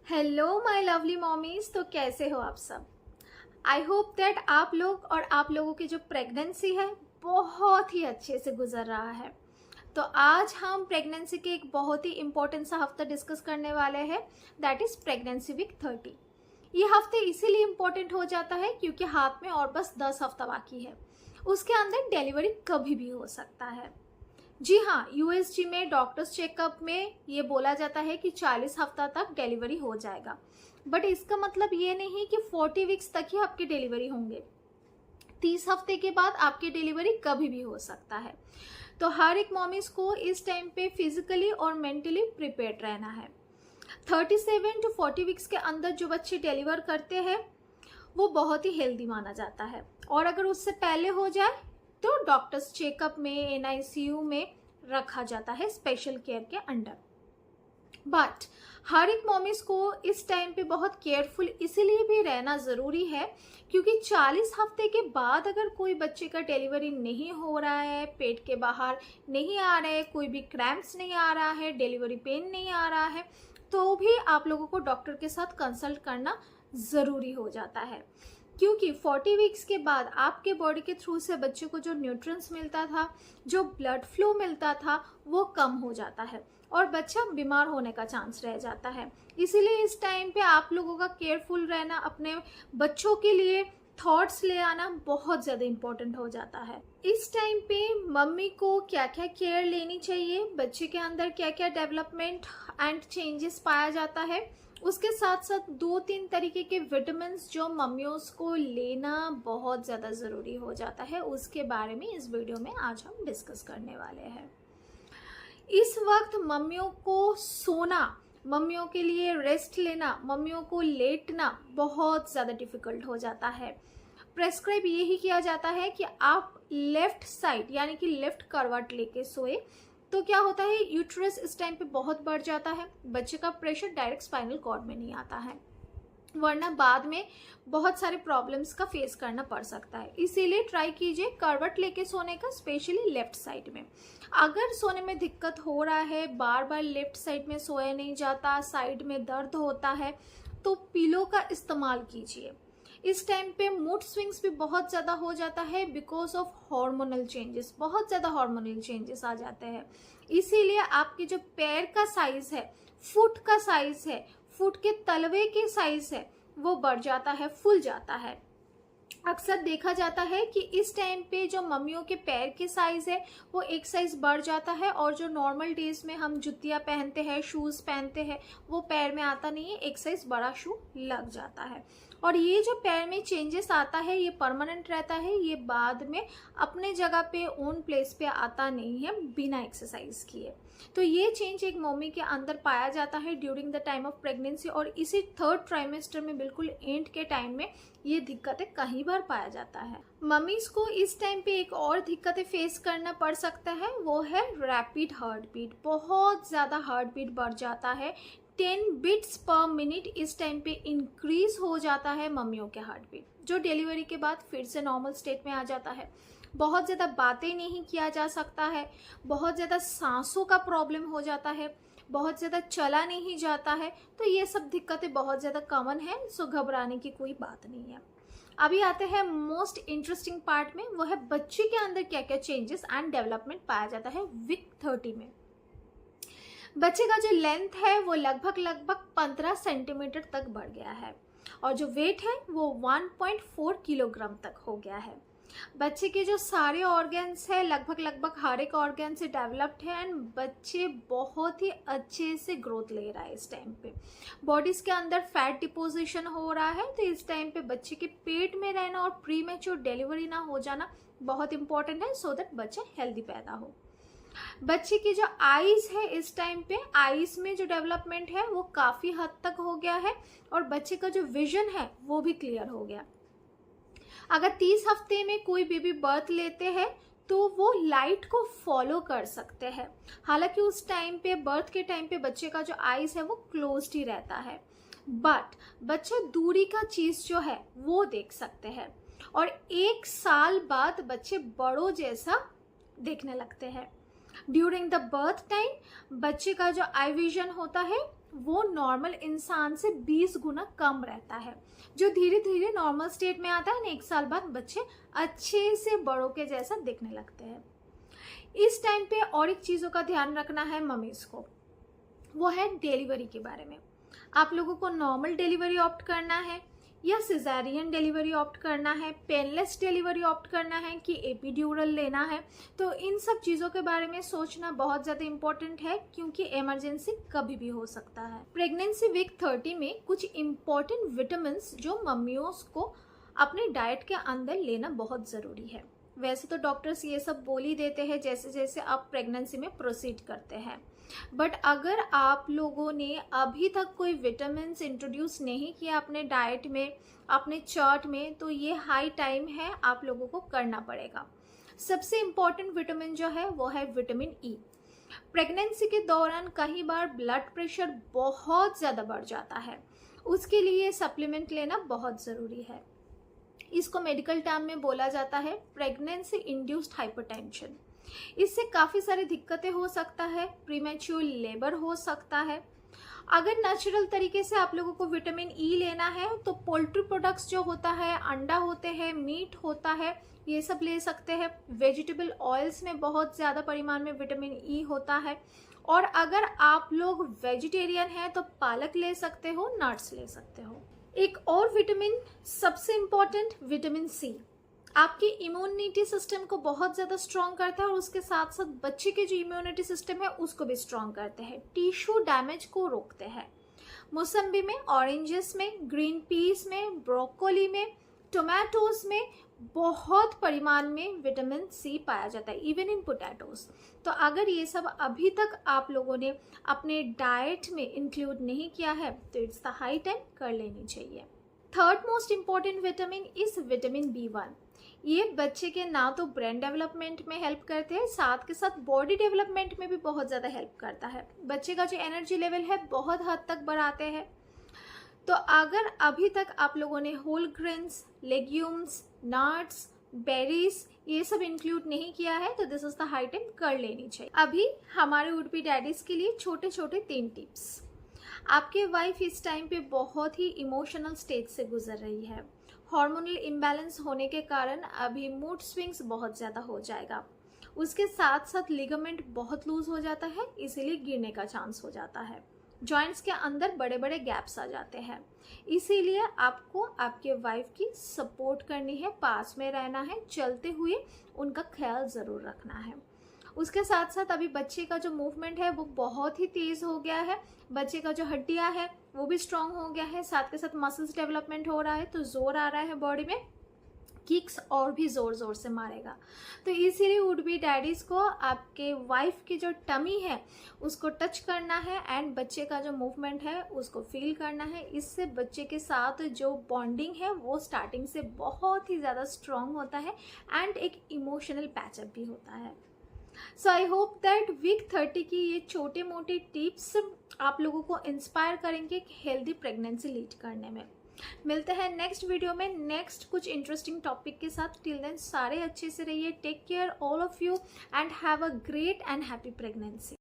Hello my lovely mommies. तो कैसे हो आप सब? आई होप दैट आप लोग और आप लोगों की जो प्रेगनेंसी है बहुत ही अच्छे से गुजर रहा है। तो आज हम प्रेगनेंसी के एक बहुत ही इम्पोर्टेंट सा हफ्ता डिस्कस करने वाले हैं, दैट इज प्रेगनेंसी वीक 30। ये हफ्ते इसीलिए इम्पोर्टेंट हो जाता है क्योंकि हाथ में और बस 10 हफ्ता बाकी है, उसके अंदर डिलीवरी कभी भी हो सकता है। जी हाँ, यूएसजी में डॉक्टर्स चेकअप में ये बोला जाता है कि 40 हफ्ता तक डिलीवरी हो जाएगा, बट इसका मतलब ये नहीं कि 40 वीक्स तक ही आपकी डिलीवरी होंगे। 30 हफ्ते के बाद आपकी डिलीवरी कभी भी हो सकता है। तो हर एक मॉमीज को इस टाइम पे फिजिकली और मेंटली प्रिपेयर्ड रहना है। 37 टू 40 वीक्स के अंदर जो बच्चे डिलीवर करते हैं वो बहुत ही हेल्दी माना जाता है, और अगर उससे पहले हो जाए तो डॉक्टर्स चेकअप में एनआईसीयू में रखा जाता है स्पेशल केयर के अंडर। बट हर एक मॉमिस को इस टाइम पे बहुत केयरफुल इसीलिए भी रहना ज़रूरी है क्योंकि 40 हफ्ते के बाद अगर कोई बच्चे का डिलीवरी नहीं हो रहा है, पेट के बाहर नहीं आ रहा है, कोई भी क्रैम्प्स नहीं आ रहा है, डिलीवरी पेन नहीं आ रहा है, तो भी आप लोगों को डॉक्टर के साथ कंसल्ट करना ज़रूरी हो जाता है। क्योंकि 40 वीक्स के बाद आपके बॉडी के थ्रू से बच्चे को जो न्यूट्रिएंट्स मिलता था, जो ब्लड फ्लो मिलता था, वो कम हो जाता है और बच्चा बीमार होने का चांस रह जाता है। इसीलिए इस टाइम पे आप लोगों का केयरफुल रहना, अपने बच्चों के लिए थॉट्स ले आना बहुत ज़्यादा इम्पोर्टेंट हो जाता है। इस टाइम पे मम्मी को क्या क्या केयर लेनी चाहिए, बच्चे के अंदर क्या क्या डेवलपमेंट एंड चेंजेस पाया जाता है, उसके साथ साथ 2-3 तरीके के विटामिन जो मम्मियों को लेना बहुत ज़्यादा ज़रूरी हो जाता है, उसके बारे में इस वीडियो में आज हम डिस्कस करने वाले हैं। इस वक्त मम्मियों को सोना, मम्मियों के लिए रेस्ट लेना, मम्मियों को लेटना बहुत ज़्यादा डिफ़िकल्ट हो जाता है। प्रेस्क्राइब यही किया जाता है कि आप लेफ़्ट साइड यानी कि लेफ़्ट करवट लेके सोए। तो क्या होता है, यूट्रस इस टाइम पे बहुत बढ़ जाता है, बच्चे का प्रेशर डायरेक्ट स्पाइनल कॉर्ड में नहीं आता है, वरना बाद में बहुत सारे प्रॉब्लम्स का फेस करना पड़ सकता है। इसीलिए ट्राई कीजिए करवट लेके सोने का, स्पेशली लेफ्ट साइड में। अगर सोने में दिक्कत हो रहा है, बार बार लेफ्ट साइड में सोया नहीं जाता, साइड में दर्द होता है, तो पिलो का इस्तेमाल कीजिए। इस टाइम पे मूड स्विंग्स भी बहुत ज़्यादा हो जाता है बिकॉज ऑफ हार्मोनल चेंजेस, बहुत ज़्यादा हार्मोनल चेंजेस आ जाते हैं। इसीलिए आपके जो पैर का साइज़ है, फुट का साइज़ है, फुट के तलवे के साइज़ है, वो बढ़ जाता है, फूल जाता है। अक्सर देखा जाता है कि इस टाइम पे जो मम्मियों के पैर के साइज़ है वो एक साइज़ बढ़ जाता है, और जो नॉर्मल डेज में हम जुतियाँ पहनते हैं, शूज़ पहनते हैं, वो पैर में आता नहीं है, एक साइज़ बड़ा शू लग जाता है। और ये जो पैर में चेंजेस आता है ये परमानेंट रहता है, ये बाद में अपने जगह पे ओन प्लेस पे आता नहीं है बिना एक्सरसाइज किए। तो ये चेंज एक मम्मी के अंदर पाया जाता है during the time of pregnancy, और इसी 3rd ट्राइमेस्टर में बिल्कुल एंड के टाइम में ये दिक्कतें कहीं बार पाया जाता है। मम्मीज को इस टाइम पे एक और दिक्कतें फेस करना पड़ सकता है, वो है रैपिड हार्ट बीट। बहुत ज़्यादा हार्ट बीट बढ़ जाता है, 10 बीट्स पर मिनट इस टाइम पे इंक्रीज हो जाता है मम्मियों के हार्ट बीट, जो डिलीवरी के बाद फिर से नॉर्मल स्टेट में आ जाता है। बहुत ज़्यादा बातें नहीं किया जा सकता है, बहुत ज़्यादा सांसों का प्रॉब्लम हो जाता है, बहुत ज़्यादा चला नहीं जाता है। तो ये सब दिक्कतें बहुत ज़्यादा कॉमन है, सो घबराने की कोई बात नहीं है। अभी आते हैं मोस्ट इंटरेस्टिंग पार्ट में, वो है बच्चे के अंदर क्या क्या चेंजेस एंड डेवलपमेंट पाया जाता है वीक 30 में। बच्चे का जो लेंथ है वो लगभग 15 सेंटीमीटर तक बढ़ गया है, और जो वेट है वो 1.4 किलोग्राम तक हो गया है। बच्चे के जो सारे ऑर्गन्स है लगभग हर एक ऑर्गन से डेवलप्ड है, एंड बच्चे बहुत ही अच्छे से ग्रोथ ले रहा है। इस टाइम पे बॉडीज के अंदर फैट डिपोजिशन हो रहा है, तो इस टाइम पे बच्चे के पेट में रहना और प्री मैच्योर डिलीवरी ना हो जाना बहुत इंपॉर्टेंट है, सो दैट बच्चा हेल्दी पैदा हो। बच्चे की जो आईज है इस टाइम पे, आईज में जो डेवलपमेंट है वो काफ़ी हद तक हो गया है, और बच्चे का जो विजन है वो भी क्लियर हो गया। अगर 30 हफ्ते में कोई बेबी बर्थ लेते हैं तो वो लाइट को फॉलो कर सकते हैं। हालांकि उस टाइम पे, बर्थ के टाइम पे, बच्चे का जो आईज है वो क्लोज्ड ही रहता है, बट बच्चा दूरी का चीज़ जो है वो देख सकते हैं, और 1 साल बाद बच्चे बड़ों जैसा देखने लगते हैं। ड्यूरिंग द बर्थ टाइम बच्चे का जो आई विजन होता है वो नॉर्मल इंसान से 20 गुना कम रहता है, जो धीरे धीरे नॉर्मल स्टेट में आता है ना। 1 साल बाद बच्चे अच्छे से बड़ों के जैसा दिखने लगते हैं। इस टाइम पे और एक चीज़ों का ध्यान रखना है मम्मीज़ को, वो है डिलीवरी के बारे में। आप लोगों को नॉर्मल डिलीवरी ऑप्ट करना है या सिजेरियन डिलीवरी ऑप्ट करना है, पेनलेस डिलीवरी ऑप्ट करना है कि एपिड्यूरल लेना है। तो इन सब चीज़ों के बारे में सोचना बहुत ज़्यादा इम्पॉर्टेंट है, क्योंकि इमरजेंसी कभी भी हो सकता है। प्रेगनेंसी वीक 30 में कुछ इम्पॉर्टेंट विटामिन जो मम्मियों को अपने डाइट के अंदर लेना बहुत ज़रूरी है। वैसे तो डॉक्टर्स ये सब बोल ही देते हैं जैसे जैसे आप प्रेगनेंसी में प्रोसीड करते हैं, बट अगर आप लोगों ने अभी तक कोई विटामिन इंट्रोड्यूस नहीं किया अपने डाइट में, अपने चार्ट में, तो ये हाई टाइम है, आप लोगों को करना पड़ेगा। सबसे इम्पॉर्टेंट विटामिन जो है वो है विटामिन ई। प्रेगनेंसी के दौरान कई बार ब्लड प्रेशर बहुत ज़्यादा बढ़ जाता है, उसके लिए सप्लीमेंट लेना बहुत ज़रूरी है। इसको मेडिकल टर्म में बोला जाता है प्रेगनेंसी इंड्यूस्ड हाइपरटेंशन। इससे काफ़ी सारी दिक्कतें हो सकता है, प्रीमेच्योर लेबर हो सकता है। अगर नेचुरल तरीके से आप लोगों को विटामिन ई लेना है तो पोल्ट्री प्रोडक्ट्स जो होता है, अंडा होते हैं, मीट होता है, ये सब ले सकते हैं। वेजिटेबल ऑयल्स में बहुत ज़्यादा परिमाण में विटामिन ई होता है। और अगर आप लोग वेजिटेरियन हैं तो पालक ले सकते हो, नट्स ले सकते हो। एक और विटामिन सबसे इम्पॉर्टेंट विटामिन सी आपकी इम्यूनिटी सिस्टम को बहुत ज़्यादा स्ट्रॉन्ग करता है और उसके साथ साथ बच्चे के जो इम्यूनिटी सिस्टम है उसको भी स्ट्रॉन्ग करते हैं, टिश्यू डैमेज को रोकते हैं। मौसम्बी में, ऑरेंजेस में, ग्रीन पीस में, ब्रोकोली में, टोमेटोज में बहुत परिमाण में विटामिन सी पाया जाता है, इवन इन पोटैटोज। तो अगर ये सब अभी तक आप लोगों ने अपने डाइट में इंक्लूड नहीं किया है तो इट्स द हाई टाइम कर लेनी चाहिए। Third most important vitamin is vitamin B1। ये बच्चे के ना तो ब्रेन डेवलपमेंट में हेल्प करते हैं, साथ के साथ बॉडी डेवलपमेंट में भी बहुत ज़्यादा हेल्प करता है। बच्चे का जो एनर्जी लेवल है बहुत हद तक बढ़ाते हैं। तो अगर अभी तक आप लोगों ने whole grains, legumes, nuts, berries ये सब इंक्लूड नहीं किया है तो this is the high time कर लेनी चाहिए। अभी हमारे वुड बी डैडीज के लिए छोटे छोटे 3 टिप्स। आपके वाइफ इस टाइम पे बहुत ही इमोशनल स्टेज से गुजर रही है। हार्मोनल इम्बैलेंस होने के कारण अभी मूड स्विंग्स बहुत ज़्यादा हो जाएगा। उसके साथ साथ लिगामेंट बहुत लूज हो जाता है, इसीलिए गिरने का चांस हो जाता है। जॉइंट्स के अंदर बड़े बड़े गैप्स आ जाते हैं, इसीलिए आपको आपके वाइफ की सपोर्ट करनी है, पास में रहना है, चलते हुए उनका ख्याल ज़रूर रखना है। उसके साथ साथ अभी बच्चे का जो मूवमेंट है वो बहुत ही तेज़ हो गया है, बच्चे का जो हड्डियाँ है वो भी स्ट्रांग हो गया है, साथ के साथ मसल्स डेवलपमेंट हो रहा है, तो जोर आ रहा है बॉडी में, किक्स और भी ज़ोर ज़ोर से मारेगा। तो इसीलिए वुड बी डैडीज़ को आपके वाइफ की जो टमी है उसको टच करना है एंड बच्चे का जो मूवमेंट है उसको फील करना है। इससे बच्चे के साथ जो बॉन्डिंग है वो स्टार्टिंग से बहुत ही ज़्यादा स्ट्रॉन्ग होता है एंड एक इमोशनल पैचअप भी होता है। सो आई होप दैट वीक 30 की ये छोटे मोटे टिप्स आप लोगों को इंस्पायर करेंगे एक हेल्दी प्रेगनेंसी लीड करने में। मिलते हैं नेक्स्ट वीडियो में नेक्स्ट कुछ इंटरेस्टिंग टॉपिक के साथ। टिल देन सारे अच्छे से रहिए, take care all of you and have a great and happy pregnancy.